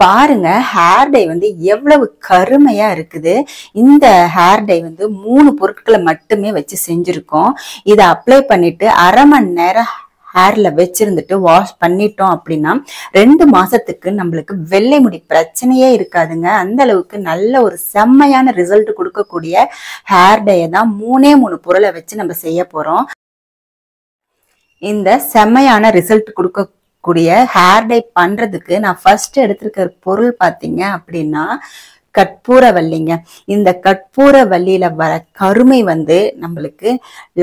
பாருங்க hair dye வந்து எவ்வளவு கருமையா இருக்குது. இந்த ஹேர் டை வந்து 3 பொருட்களை மட்டுமே வச்சு செஞ்சிருக்கோம். இதை அப்ளை பண்ணிட்டு அரை மணி நேரம் ஹேர்ல வச்சிருந்துட்டு வாஷ் பண்ணிட்டோம் அப்படின்னா 2 மாசத்துக்கு நம்மளுக்கு வெள்ளை முடி பிரச்சனையே இருக்காதுங்க. அந்த அளவுக்கு நல்ல ஒரு செம்மையான ரிசல்ட் கொடுக்கக்கூடிய ஹேர் டையை தான் 3 பொருளை வச்சு நம்ம செய்ய போறோம். இந்த செம்மையான ரிசல்ட் கொடுக்கக்கூடிய ஹேர் டை பண்றதுக்கு நான் ஃபர்ஸ்ட் எடுத்திருக்கிற பொருள் பாத்தீங்க அப்படின்னா கற்பூரவல்லிங்க. இந்த கற்பூரவல்லியில வர கருமை வந்து நம்மளுக்கு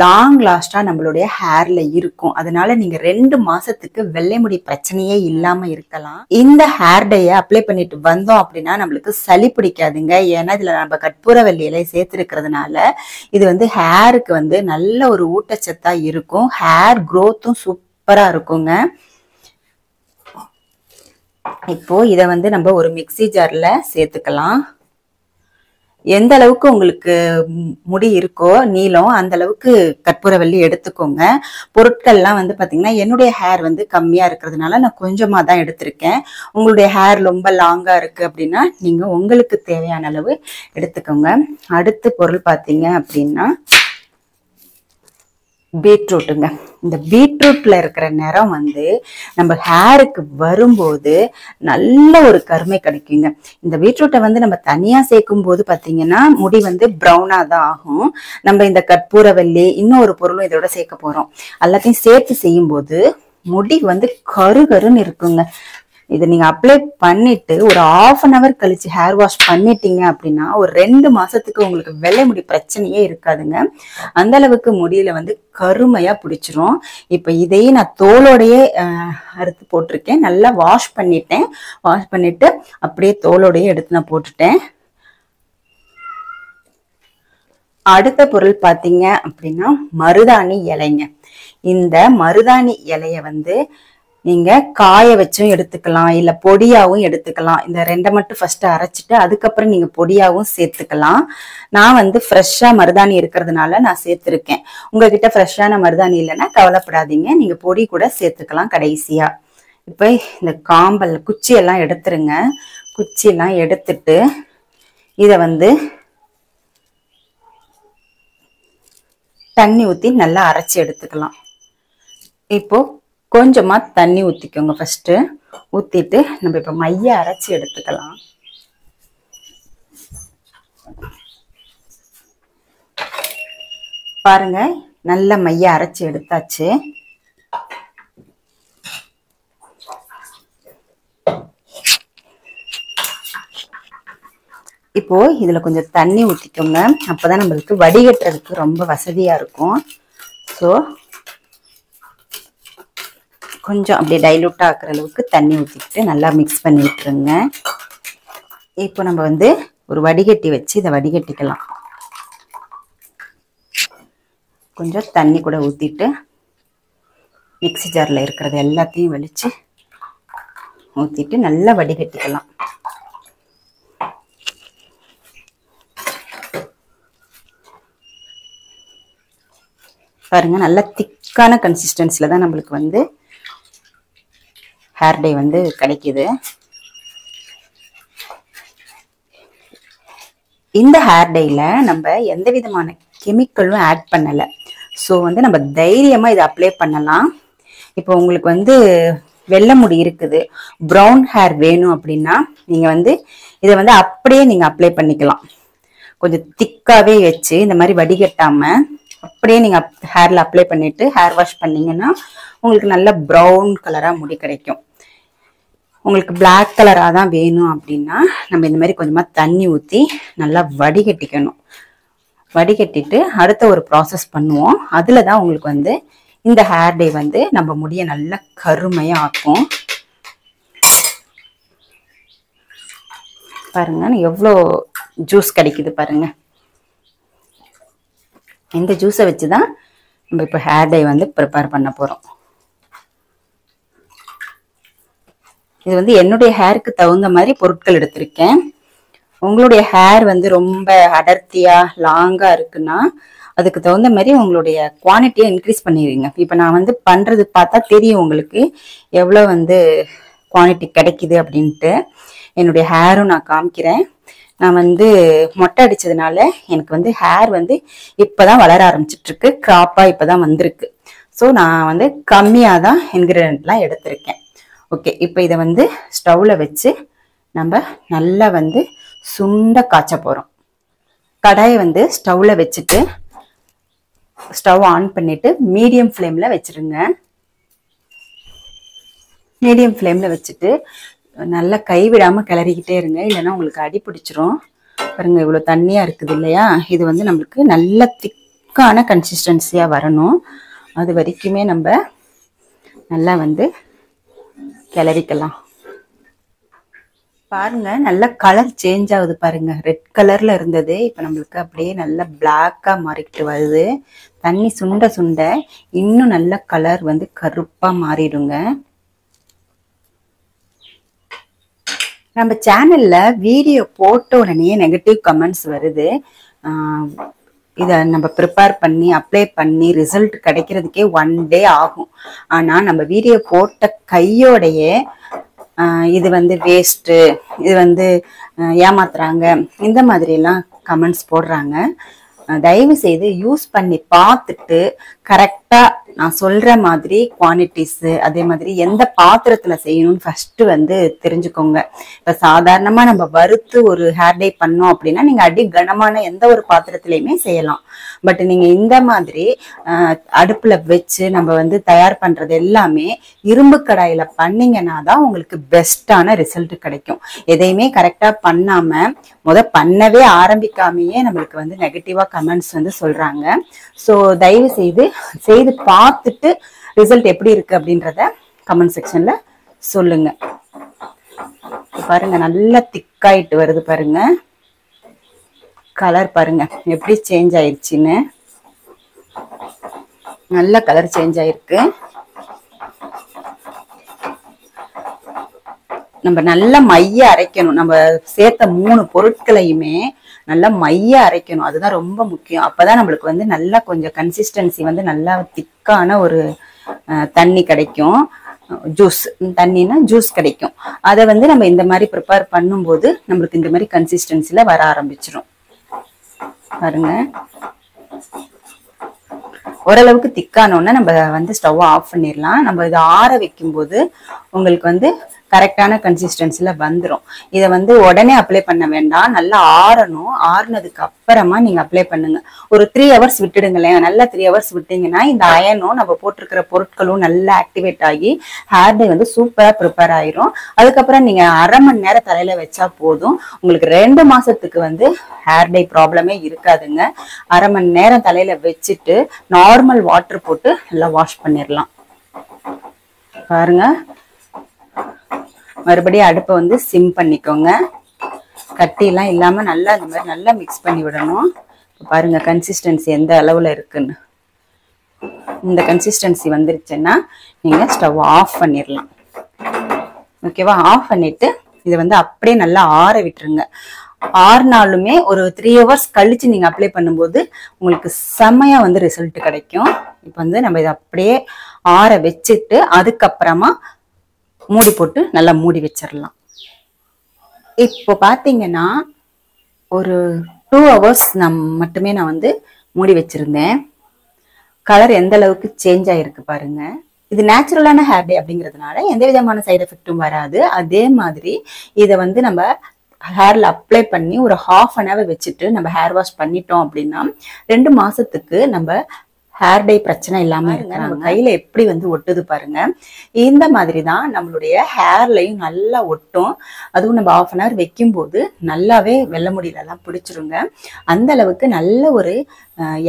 லாங் லாஸ்டா நம்மளுடைய ஹேர்ல இருக்கும். அதனால நீங்க 2 மாசத்துக்கு வெள்ளை முடி பிரச்சனையே இல்லாம இருக்கலாம். இந்த ஹேர் டைய அப்ளை பண்ணிட்டு வந்தோம் அப்படின்னா நம்மளுக்கு சளி பிடிக்காதுங்க. ஏன்னா இதுல நம்ம கற்பூரவல்லி இலை சேர்த்திருக்கிறதுனால இது வந்து ஹேருக்கு வந்து நல்ல ஒரு ஊட்டச்சத்தா இருக்கும். ஹேர் growth-ம் சூப்பரா இருக்குங்க. இப்போ இதை வந்து நம்ம ஒரு மிக்ஸி ஜார்ல சேர்த்துக்கலாம். எந்த அளவுக்கு உங்களுக்கு முடி இருக்கோ நீளம் அந்த அளவுக்கு கற்பூரவல்லி எடுத்துக்கோங்க. பொருட்கள்லாம் வந்து பாத்தீங்கன்னா என்னுடைய ஹேர் வந்து கம்மியா இருக்கிறதுனால நான் கொஞ்சமா தான் எடுத்திருக்கேன். உங்களுடைய ஹேர் ரொம்ப லாங்கா இருக்கு அப்படின்னா நீங்க உங்களுக்கு தேவையான அளவு எடுத்துக்கோங்க. அடுத்த பொருள் பாத்தீங்க அப்படின்னா பீட்ரூட்டுங்க. இந்த பீட்ரூட்ல இருக்கிற நிறம் வந்து நம்ம ஹேருக்கு வரும்போது நல்ல ஒரு கருமை கிடைக்குங்க. இந்த பீட்ரூட்டை வந்து நம்ம தனியா சேர்க்கும் போது பாத்தீங்கன்னா முடி வந்து ப்ரௌனா தான் ஆகும். நம்ம இந்த கற்பூரவல்லி இன்னொரு பொருளும் இதோட சேர்க்க போறோம். எல்லாத்தையும் சேர்த்து செய்யும் போது முடி வந்து கருகருன்னு இருக்குங்க. இதை நீங்க அப்ளை பண்ணிட்டு ஒரு 1/2 hour கழிச்சு ஹேர் வாஷ் பண்ணிட்டீங்க அப்படின்னா ஒரு 2 மாசத்துக்கு உங்களுக்கு வெள்ளை முடி பிரச்சனையே இருக்காதுங்க. அந்த அளவுக்கு முடியில வந்து கருமையா பிடிச்சிரும். இப்ப இதையே நான் தோலோடையே அறுத்து போட்டிருக்கேன். நல்லா வாஷ் பண்ணிட்டேன். வாஷ் பண்ணிட்டு அப்படியே தோலோடையே எடுத்து நான் போட்டுட்டேன். அடுத்த பொருள் பாத்தீங்க அப்படின்னா மருதாணி இலைங்க. இந்த மருதாணி இலைய வந்து நீங்க காய வச்சும் எடுத்துக்கலாம், இல்ல பொடியாவும் எடுத்துக்கலாம். இந்த 2 மட்டும் ஃபர்ஸ்ட் அரைச்சிட்டு அதுக்கப்புறம் நீங்க பொடியாவும் சேர்த்துக்கலாம். நான் வந்து ஃப்ரெஷ்ஷா மருதாணி இருக்கிறதுனால நான் சேர்த்திருக்கேன். உங்ககிட்ட ஃப்ரெஷ்ஷான மருதாணி இல்லைன்னா கவலைப்படாதீங்க, நீங்க பொடி கூட சேர்த்துக்கலாம் கடைசியா. இப்ப இந்த காம்பல் குச்சியெல்லாம் எடுத்துருங்க. குச்சியெல்லாம் எடுத்துட்டு இதை வந்து தண்ணி ஊத்தி நல்லா அரைச்சி எடுத்துக்கலாம். இப்போ கொஞ்சமா தண்ணி ஊத்திக்கோங்க. ஃபர்ஸ்ட் ஊத்திட்டு நம்ம இப்ப மைய அரைச்சி எடுத்துக்கலாம். பாருங்க நல்ல மைய அரைச்சி எடுத்தாச்சு. இப்போ இதுல கொஞ்சம் தண்ணி ஊத்திக்கோங்க. அப்பதான் நம்மளுக்கு வடிகட்டுறதுக்கு ரொம்ப வசதியா இருக்கும். ஸோ கொஞ்சம் அப்படியே டைலூட் ஆக்குற அளவுக்கு தண்ணி ஊற்றிக்கிட்டு நல்லா மிக்ஸ் பண்ணி விட்டுருங்க. இப்போ நம்ம வந்து ஒரு வடிகட்டி வச்சு இதை வடிகட்டிக்கலாம். கொஞ்சம் தண்ணி கூட ஊற்றிட்டு மிக்ஸி ஜாரில் இருக்கிறது எல்லாத்தையும் வலிச்சு ஊற்றிட்டு நல்லா வடிகட்டிக்கலாம். பாருங்க நல்லா திக்கான கன்சிஸ்டன்சில தான் நம்மளுக்கு வந்து ஹேர் டை வந்து கிடைக்குது. இந்த ஹேர் டைல நம்ம எந்த விதமான கெமிக்கலும் ஆட் பண்ணல. ஸோ வந்து நம்ம தைரியமா இதை அப்ளை பண்ணலாம். இப்போ உங்களுக்கு வந்து வெள்ளை முடி இருக்குது, ப்ரௌன் ஹேர் வேணும் அப்படின்னா நீங்க வந்து இதை வந்து அப்படியே நீங்க அப்ளை பண்ணிக்கலாம். கொஞ்சம் திக்காவே வச்சு இந்த மாதிரி வடிகட்டாம அப்படியே நீங்க ஹேர்ல அப்ளை பண்ணிட்டு ஹேர் வாஷ் பண்ணீங்கன்னா உங்களுக்கு நல்ல ப்ரௌன் கலரா முடி கிடைக்கும். உங்களுக்கு பிளாக் கலரா தான் வேணும் அப்படின்னா நம்ம இந்த மாதிரி கொஞ்சமா தண்ணி ஊற்றி நல்லா வடிகட்டிக்கணும். வடிகட்டிட்டு அடுத்த ஒரு ப்ராசஸ் பண்ணுவோம். அதுல தான் உங்களுக்கு வந்து இந்த ஹேர் டை வந்து நம்ம முடிய நல்லா கருமையா ஆக்கும். பாருங்க எவ்வளோ ஜூஸ் கிடைக்குது பாருங்க. இந்த ஜூஸை வச்சுதான் நம்ம இப்போ ஹேர் டை வந்து ப்ரிப்பேர் பண்ண போறோம். இது வந்து என்னுடைய ஹேருக்கு தகுந்த மாதிரி பொருட்கள் எடுத்திருக்கேன். உங்களுடைய ஹேர் வந்து ரொம்ப அடர்த்தியா லாங்கா இருக்குன்னா அதுக்கு தகுந்த மாதிரி உங்களுடைய குவான்டிட்டியை இன்க்ரீஸ் பண்ணிடுங்க. இப்போ நான் வந்து பண்றது பார்த்தா தெரியும் உங்களுக்கு எவ்வளோ வந்து குவான்டிட்டி கிடைக்குது அப்படின்ட்டு. என்னுடைய ஹேரும் நான் காமிக்கிறேன். நான் வந்து மொட்டை அடிச்சதுனால எனக்கு வந்து ஹேர் வந்து இப்பதான் வளர ஆரம்பிச்சிட்டு இருக்கு, கிராப்பா இப்பதான் வந்திருக்கு. ஸோ நான் வந்து கம்மியாக தான் இன்கிரீடியன்ட்லாம் எடுத்திருக்கேன். ஓகே, இப்போ இதை வந்து ஸ்டவ்ல வச்சு நம்ம நல்லா வந்து சுண்ட காய்ச்ச போறோம். கடாயை வந்து ஸ்டவ்ல வச்சுட்டு ஸ்டவ் ஆன் பண்ணிட்டு மீடியம் ஃப்ளேம்ல வச்சிருங்க. மீடியம் ஃப்ளேம்ல வச்சுட்டு நல்லா கைவிடாம கிளறிக்கிட்டே இருங்க, இல்லைன்னா உங்களுக்கு அடி பிடிச்சிரும். பாருங்க இவ்வளவு தண்ணியா இருக்குது இல்லையா, இது வந்து நம்மளுக்கு நல்ல திக்கான கன்சிஸ்டன்சியா வரணும். அது வரைக்குமே நம்ம நல்லா வந்து கிளறிக்கலாம். பாருங்க நல்ல கலர் சேஞ்ச் ஆகுது பாருங்க. ரெட் கலர்ல இருந்தது இப்ப நம்மளுக்கு அப்படியே நல்ல பிளாக்கா மாறிக்கிட்டு வருது. தண்ணி சுண்ட சுண்ட இன்னும் நல்ல கலர் வந்து கருப்பா மாறிடுங்க. நம்ம சேனல்ல வீடியோ போட்ட உடனே நெகட்டிவ் கமெண்ட்ஸ் வருது. இதை நம்ம ப்ரிப்பேர் பண்ணி அப்ளை பண்ணி ரிசல்ட் கிடைக்கிறதுக்கே 1 டே ஆகும். ஆனா நம்ம வீடியோ போட்ட கையோடையே இது வந்து வேஸ்ட்டு, இது வந்து ஏமாத்துறாங்க, இந்த மாதிரி எல்லாம் கமெண்ட்ஸ் போடுறாங்க. தயவு செய்து யூஸ் பண்ணி பார்த்துட்டு கரெக்டா நான் சொல்ற மாதிரி குவான்டிட்டிஸ், அதே மாதிரி எந்த பாத்திரத்துல செய்யணும்னு ஃபர்ஸ்ட் வந்து தெரிஞ்சுக்கோங்க. இப்ப சாதாரணமா நம்ம வறுத்து ஒரு ஹேர் டை பண்ணோம் அப்படின்னா நீங்க அடி கனமான எந்த ஒரு பாத்திரத்திலையுமே செய்யலாம். பட் நீங்க இந்த மாதிரி அடுப்புல வச்சு நம்ம வந்து தயார் பண்றது எல்லாமே இரும்பு கடாயில பண்ணீங்கன்னா தான் உங்களுக்கு பெஸ்டான ரிசல்ட் கிடைக்கும். எதையுமே கரெக்டா பண்ணாம பண்ணவே ஆரம்பிக்காமையே நம்மளுக்கு வந்து நெகட்டிவா கமெண்ட்ஸ் வந்து சொல்றாங்க. ஸோ தயவு செய்து பார்த்துட்டு ரிசல்ட் எப்படி இருக்கு அப்படின்றத கமெண்ட் செக்ஷன்ல சொல்லுங்க. பாருங்க நல்லா திக்காயிட்டு வருது பாருங்க, கலர் பாருங்க எப்படி சேஞ்ச் ஆயிடுச்சுன்னு. நல்ல கலர் சேஞ்ச் ஆயிருக்கு. நம்ம நல்லா மைய அரைக்கணும். நம்ம சேர்த்த 3 பொருட்களையுமே நல்லா மைய அரைக்கணும், அதுதான் ரொம்ப முக்கியம். அப்பதான் நம்மளுக்கு வந்து நல்லா கொஞ்சம் கன்சிஸ்டன்சி வந்து நல்லா திக்கான ஒரு தண்ணி கிடைக்கும். ஜூஸ், தண்ணினா ஜூஸ் கிடைக்கும். அதை வந்து நம்ம இந்த மாதிரி ப்ரிப்பேர் பண்ணும்போது நம்மளுக்கு இந்த மாதிரி கன்சிஸ்டன்சில வர ஆரம்பிச்சிடும். பாருங்க ஓரளவுக்கு திக்கானோன்னா நம்ம வந்து ஸ்டவ் ஆஃப் பண்ணிடலாம். நம்ம இதை ஆற வைக்கும் போது உங்களுக்கு வந்து கரெக்டான கன்சிஸ்டன்சில வந்துடும். இதை வந்து உடனே அப்ளை பண்ண வேண்டாம், நல்லா ஆறணும். ஆறுனதுக்கு அப்புறமா நீங்க அப்ளை பண்ணுங்க. ஒரு 3 hours விட்டுடுங்களேன். நல்லா 3 hours விட்டீங்கன்னா இந்த அயனும் நம்ம போட்டிருக்கிற பொருட்களும் நல்லா ஆக்டிவேட் ஆகி ஹேர் டை வந்து சூப்பரா ப்ரிப்பேர் ஆயிரும். அதுக்கப்புறம் நீங்க அரை மணி நேரம் தலையில வச்சா போதும், உங்களுக்கு 2 மாசத்துக்கு வந்து ஹேர் டை ப்ராப்ளமே இருக்காதுங்க. அரை மணி நேரம் தலையில வச்சுட்டு நார்மல் வாட்டர் போட்டு நல்லா வாஷ் பண்ணிடலாம். பாருங்க மறுபடியும் அடுப்பை வந்து சிம் பண்ணிக்கோங்க. கட்டிலாம் இல்லாம நல்லா இந்த மாதிரி நல்லா மிக்ஸ் பண்ணி விடணும். பாருங்க கன்சிஸ்டன்சி எந்த அளவுல இருக்குன்னு. இந்த கன்சிஸ்டன்சி வந்துருச்சுன்னா நீங்க ஸ்டவ் ஆஃப் பண்ணிடலாம். ஓகேவா? ஆஃப் பண்ணிட்டு இதை வந்து அப்படியே நல்லா ஆற விட்டுருங்க. ஆறுனாலுமே ஒரு 3 hours கழிச்சு நீங்க அப்ளை பண்ணும்போது உங்களுக்கு செம்மையா வந்து ரிசல்ட் கிடைக்கும். இப்போ வந்து நம்ம இதை அப்படியே ஆற வச்சுட்டு அதுக்கப்புறமா மூடி போட்டு நல்லா மூடி வச்சிடலாம். இப்போ பாத்தீங்கன்னா ஒரு 2 hours மட்டுமே நான் வந்து மூடி வச்சிருந்தேன். கலர் எந்த அளவுக்கு சேஞ்ச் ஆயிருக்கு பாருங்க. இது நேச்சுரலான ஹேர் டே அப்படிங்கிறதுனால எந்த விதமான சைடு எஃபெக்டும் வராது. அதே மாதிரி இதை வந்து நம்ம ஹேர்ல அப்ளை பண்ணி ஒரு 1/2 hour வச்சுட்டு நம்ம ஹேர் வாஷ் பண்ணிட்டோம் அப்படின்னா 2 மாசத்துக்கு நம்ம ஹேர் டை பிரச்சனை இல்லாம இருங்க. நம்ம கையில எப்படி வந்து ஒட்டுது பாருங்க. இந்த மாதிரி தான் நம்மளுடைய ஹேர்லையும் நல்லா ஒட்டும். அதுவும் நம்ம 1/2 hour வைக்கும் போது நல்லாவே வெள்ளை முடியெல்லாம் பிடிச்சிருங்க. அந்த அளவுக்கு நல்ல ஒரு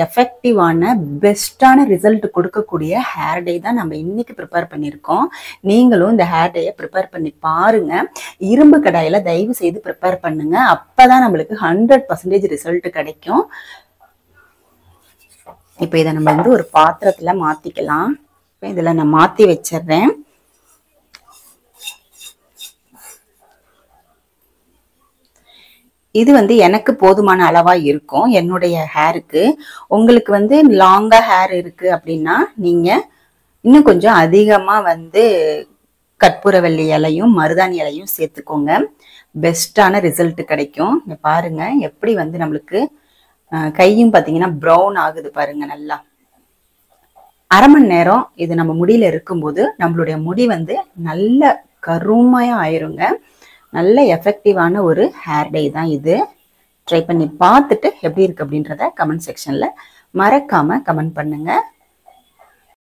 எஃபெக்டிவான பெஸ்டான ரிசல்ட் கொடுக்கக்கூடிய ஹேர் டை தான் நம்ம இன்னைக்கு ப்ரிப்பேர் பண்ணியிருக்கோம். நீங்களும் இந்த ஹேர் டையை ப்ரிப்பேர் பண்ணி பாருங்க. இரும்பு கடாயில தயவு செய்து ப்ரிப்பேர் பண்ணுங்க. அப்பதான் நம்மளுக்கு 100% ரிசல்ட் கிடைக்கும். இப்போ இதை நம்ம வந்து ஒரு பாத்திரத்துல மாத்திக்கலாம். இதுல நான் மாத்தி வச்சிடுறேன். இது வந்து எனக்கு போதுமான அளவா இருக்கும் என்னுடைய ஹேருக்கு. உங்களுக்கு வந்து லாங்கா ஹேர் இருக்கு அப்படின்னா நீங்க இன்னும் கொஞ்சம் அதிகமா வந்து கற்பூரவள்ளி இலையும் மருதாணி இலையும் சேர்த்துக்கோங்க. பெஸ்டான ரிசல்ட் கிடைக்கும். இங்க பாருங்க எப்படி வந்து நம்மளுக்கு கையும் பார்த்தீங்கன்னா ப்ரௌன் ஆகுது பாருங்க. நல்லா அரை மணி நேரம் இது நம்ம முடியில இருக்கும்போது நம்மளுடைய முடி வந்து நல்ல கருமையா ஆயிருங்க. நல்ல எஃபெக்டிவான ஒரு ஹேர் டை தான் இது. ட்ரை பண்ணி பார்த்துட்டு எப்படி இருக்கு அப்படின்றத கமெண்ட் செக்ஷன்ல மறக்காம கமெண்ட் பண்ணுங்க.